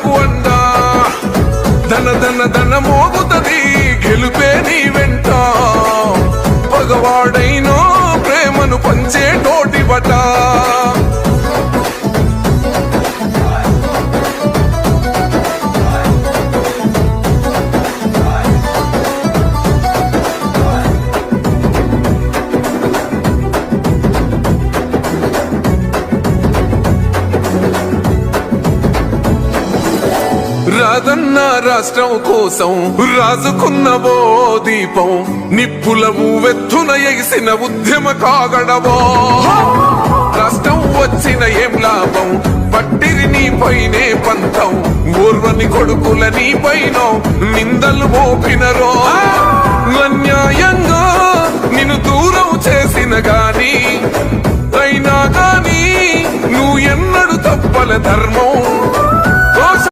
మనకు అండా ధన ధన ధన మోగుతది గెలుపే నీ వెంట పగవాడైనో ప్రేమను పంచే తోటివట రాదన్న రాష్ట్రం కోసం రాజుకున్నవో దీపం నిప్పుల ఊవెత్తున ఎగిసిన ఉద్యమ కాగడవో రాష్ట్రం వచ్చిన ఏం లాభం పట్టిరి నీ పైనే పంతం ఊర్వని కొడుకుల నీ పైన నిందలు మోపినరో అన్యాయంగా నిన్ను దూరం చేసిన గాని అయినా గాని నువ్వు ఎన్నడు తప్పల ధర్మం